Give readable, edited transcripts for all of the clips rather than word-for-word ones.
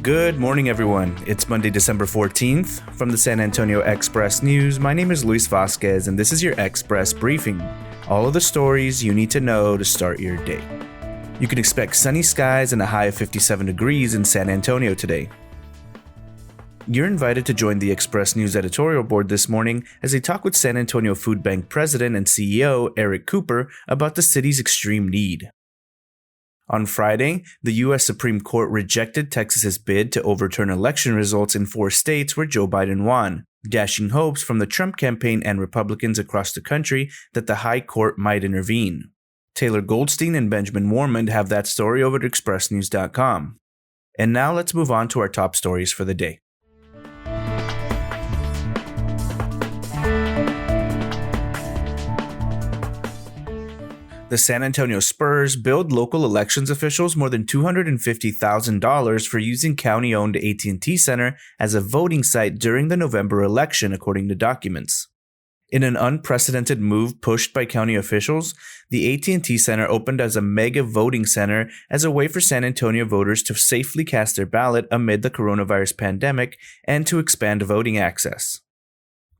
Good morning, everyone. It's Monday, December 14th. From the San Antonio Express-News, my name is Luis Vasquez, and this is your Express Briefing. All of the stories you need to know to start your day. You can expect sunny skies and a high of 57 degrees in San Antonio today. You're invited to join the Express-News Editorial Board this morning as they talk with San Antonio Food Bank President and CEO Eric Cooper about the city's extreme need. On Friday, the U.S. Supreme Court rejected Texas's bid to overturn election results in 4 states where Joe Biden won, dashing hopes from the Trump campaign and Republicans across the country that the High Court might intervene. Taylor Goldstein and Benjamin Warmond have that story over at Expressnews.com. And now let's move on to our top stories for the day. The San Antonio Spurs billed local elections officials more than $250,000 for using county-owned AT&T Center as a voting site during the November election, according to documents. In an unprecedented move pushed by county officials, the AT&T Center opened as a mega voting center as a way for San Antonio voters to safely cast their ballot amid the coronavirus pandemic and to expand voting access.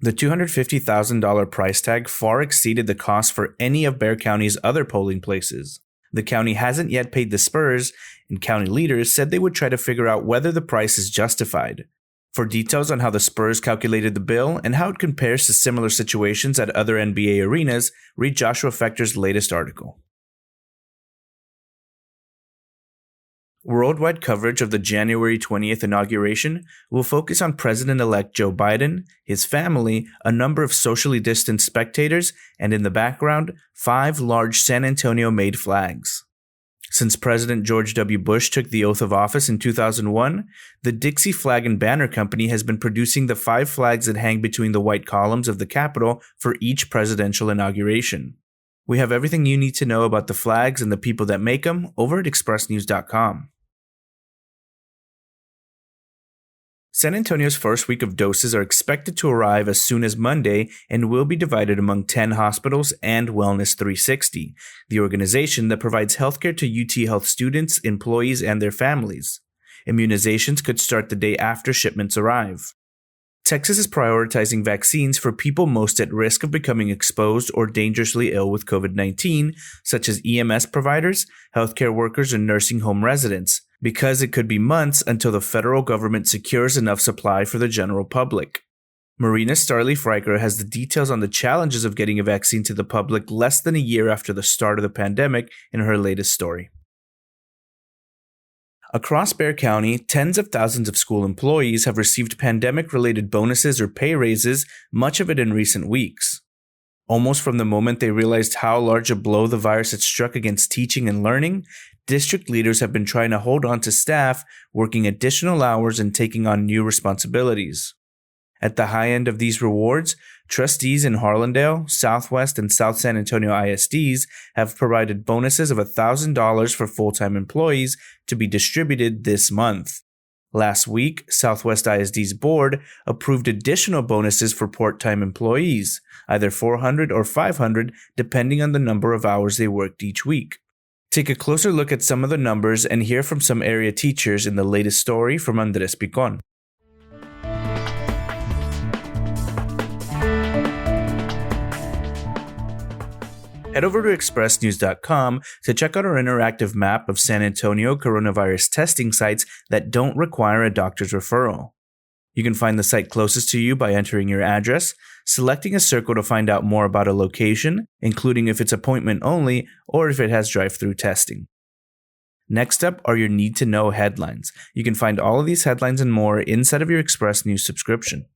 The $250,000 price tag far exceeded the cost for any of Bexar County's other polling places. The county hasn't yet paid the Spurs, and county leaders said they would try to figure out whether the price is justified. For details on how the Spurs calculated the bill and how it compares to similar situations at other NBA arenas, read Joshua Fechter's latest article. Worldwide coverage of the January 20th inauguration will focus on President-elect Joe Biden, his family, a number of socially distanced spectators, and in the background, 5 large San Antonio-made flags. Since President George W. Bush took the oath of office in 2001, the Dixie Flag and Banner Company has been producing the 5 flags that hang between the white columns of the Capitol for each presidential inauguration. We have everything you need to know about the flags and the people that make them over at Expressnews.com. San Antonio's first week of doses are expected to arrive as soon as Monday and will be divided among 10 hospitals and Wellness 360, the organization that provides healthcare to UT Health students, employees, and their families. Immunizations could start the day after shipments arrive. Texas is prioritizing vaccines for people most at risk of becoming exposed or dangerously ill with COVID-19, such as EMS providers, healthcare workers, and nursing home residents, because it could be months until the federal government secures enough supply for the general public. Marina Starley-Freiker has the details on the challenges of getting a vaccine to the public less than a year after the start of the pandemic in her latest story. Across Bexar County, tens of thousands of school employees have received pandemic-related bonuses or pay raises, much of it in recent weeks. Almost from the moment they realized how large a blow the virus had struck against teaching and learning, district leaders have been trying to hold on to staff, working additional hours and taking on new responsibilities. At the high end of these rewards, trustees in Harlandale, Southwest, and South San Antonio ISDs have provided bonuses of $1,000 for full-time employees to be distributed this month. Last week, Southwest ISD's board approved additional bonuses for part-time employees, either $400 or $500 depending on the number of hours they worked each week. Take a closer look at some of the numbers and hear from some area teachers in the latest story from Andres Picon. Head over to Expressnews.com to check out our interactive map of San Antonio coronavirus testing sites that don't require a doctor's referral. You can find the site closest to you by entering your address, selecting a circle to find out more about a location, including if it's appointment only or if it has drive-through testing. Next up are your need-to-know headlines. You can find all of these headlines and more inside of your Express News subscription.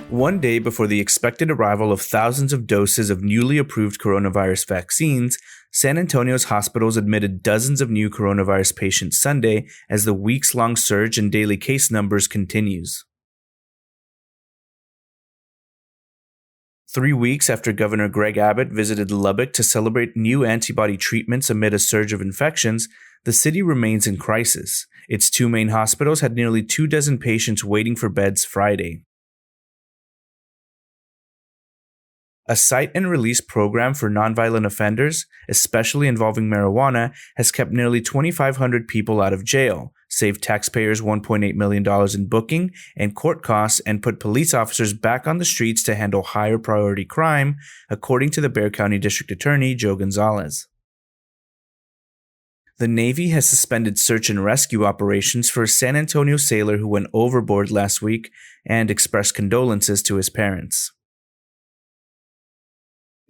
One day before the expected arrival of thousands of doses of newly approved coronavirus vaccines, San Antonio's hospitals admitted dozens of new coronavirus patients Sunday as the weeks-long surge in daily case numbers continues. 3 weeks after Governor Greg Abbott visited Lubbock to celebrate new antibody treatments amid a surge of infections, the city remains in crisis. Its 2 main hospitals had nearly 24 patients waiting for beds Friday. A cite and release program for nonviolent offenders, especially involving marijuana, has kept nearly 2,500 people out of jail, saved taxpayers $1.8 million in booking and court costs, and put police officers back on the streets to handle higher priority crime, according to the Bexar County District Attorney Joe Gonzalez. The Navy has suspended search and rescue operations for a San Antonio sailor who went overboard last week and expressed condolences to his parents.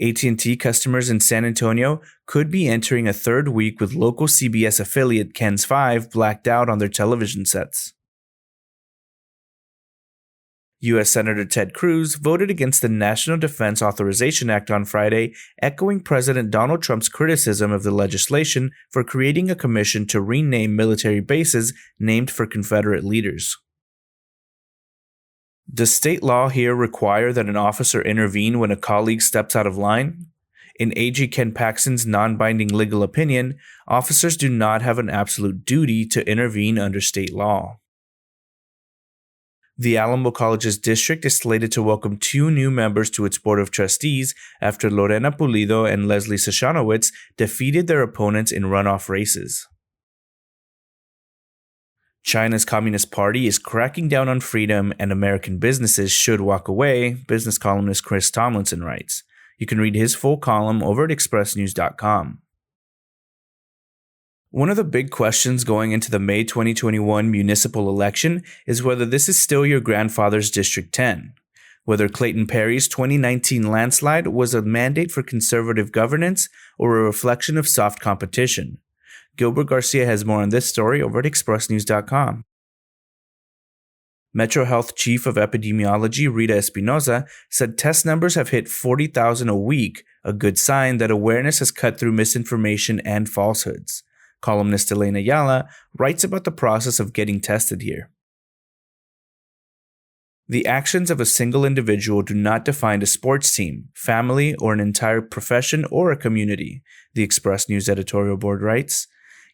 AT&T customers in San Antonio could be entering a third week with local CBS affiliate KENS 5 blacked out on their television sets. U.S. Senator Ted Cruz voted against the National Defense Authorization Act on Friday, echoing President Donald Trump's criticism of the legislation for creating a commission to rename military bases named for Confederate leaders. Does state law here require that an officer intervene when a colleague steps out of line? In AG Ken Paxton's non-binding legal opinion, officers do not have an absolute duty to intervene under state law. The Alamo College's district is slated to welcome 2 new members to its Board of Trustees after Lorena Pulido and Leslie Sashanowitz defeated their opponents in runoff races. China's Communist Party is cracking down on freedom and American businesses should walk away, business columnist Chris Tomlinson writes. You can read his full column over at Express-News.com. One of the big questions going into the May 2021 municipal election is whether this is still your grandfather's District 10, whether Clayton Perry's 2019 landslide was a mandate for conservative governance or a reflection of soft competition. Gilbert Garcia has more on this story over at Express-News.com. Metro Health Chief of Epidemiology Rita Espinoza said test numbers have hit 40,000 a week, a good sign that awareness has cut through misinformation and falsehoods. Columnist Elena Ayala writes about the process of getting tested here. The actions of a single individual do not define a sports team, family, or an entire profession or a community, the Express-News Editorial Board writes.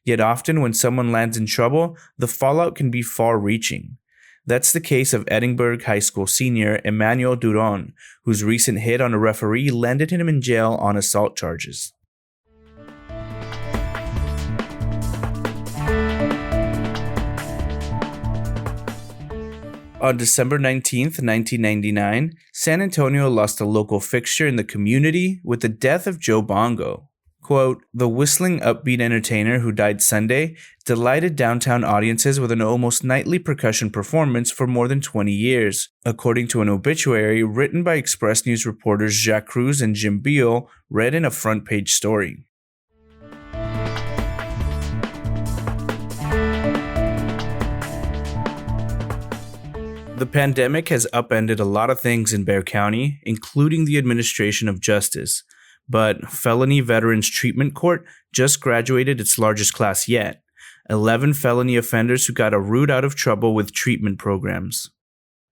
Yet often when someone lands in trouble, the fallout can be far-reaching. That's the case of Edinburgh High School senior Emmanuel Duron, whose recent hit on a referee landed him in jail on assault charges. On December 19, 1999, San Antonio lost a local fixture in the community with the death of Joe Bongo. Quote, the whistling upbeat entertainer who died Sunday delighted downtown audiences with an almost nightly percussion performance for more than 20 years, according to an obituary written by Express News reporters Jacques Cruz and Jim Beal, read in a front-page story. The pandemic has upended a lot of things in Bexar County, including the administration of justice. But Felony Veterans Treatment Court just graduated its largest class yet, 11 felony offenders who got a route out of trouble with treatment programs.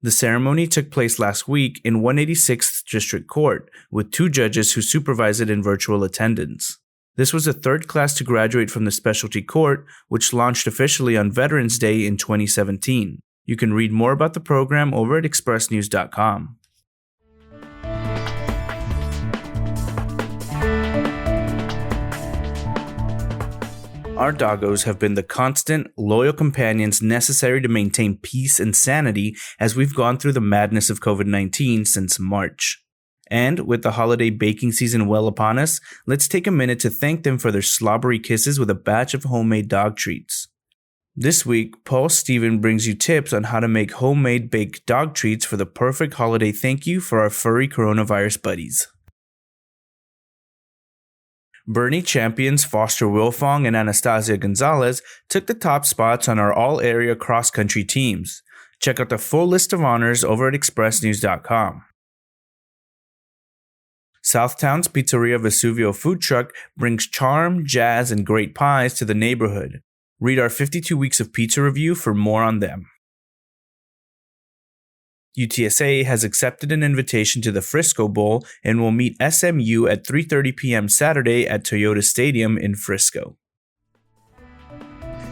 The ceremony took place last week in 186th District Court, with 2 judges who supervised it in virtual attendance. This was the 3rd class to graduate from the specialty court, which launched officially on Veterans Day in 2017. You can read more about the program over at Express-News.com. Our doggos have been the constant, loyal companions necessary to maintain peace and sanity as we've gone through the madness of COVID-19 since March. And with the holiday baking season well upon us, let's take a minute to thank them for their slobbery kisses with a batch of homemade dog treats. This week, Paul Steven brings you tips on how to make homemade baked dog treats for the perfect holiday thank you for our furry coronavirus buddies. Bernie champions Foster Wilfong and Anastasia Gonzalez took the top spots on our all-area cross-country teams. Check out the full list of honors over at Express-News.com. Southtown's Pizzeria Vesuvio food truck brings charm, jazz, and great pies to the neighborhood. Read our 52 Weeks of Pizza review for more on them. UTSA has accepted an invitation to the Frisco Bowl and will meet SMU at 3:30 p.m. Saturday at Toyota Stadium in Frisco.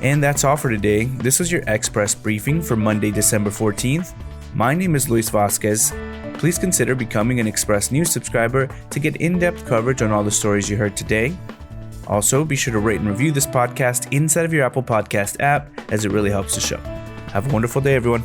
And that's all for today. This was your Express Briefing for Monday, December 14th. My name is Luis Vasquez. please consider becoming an Express-News subscriber to get in-depth coverage on all the stories you heard today. Also, be sure to rate and review this podcast inside of your Apple Podcast app, as it really helps the show. Have a wonderful day, everyone.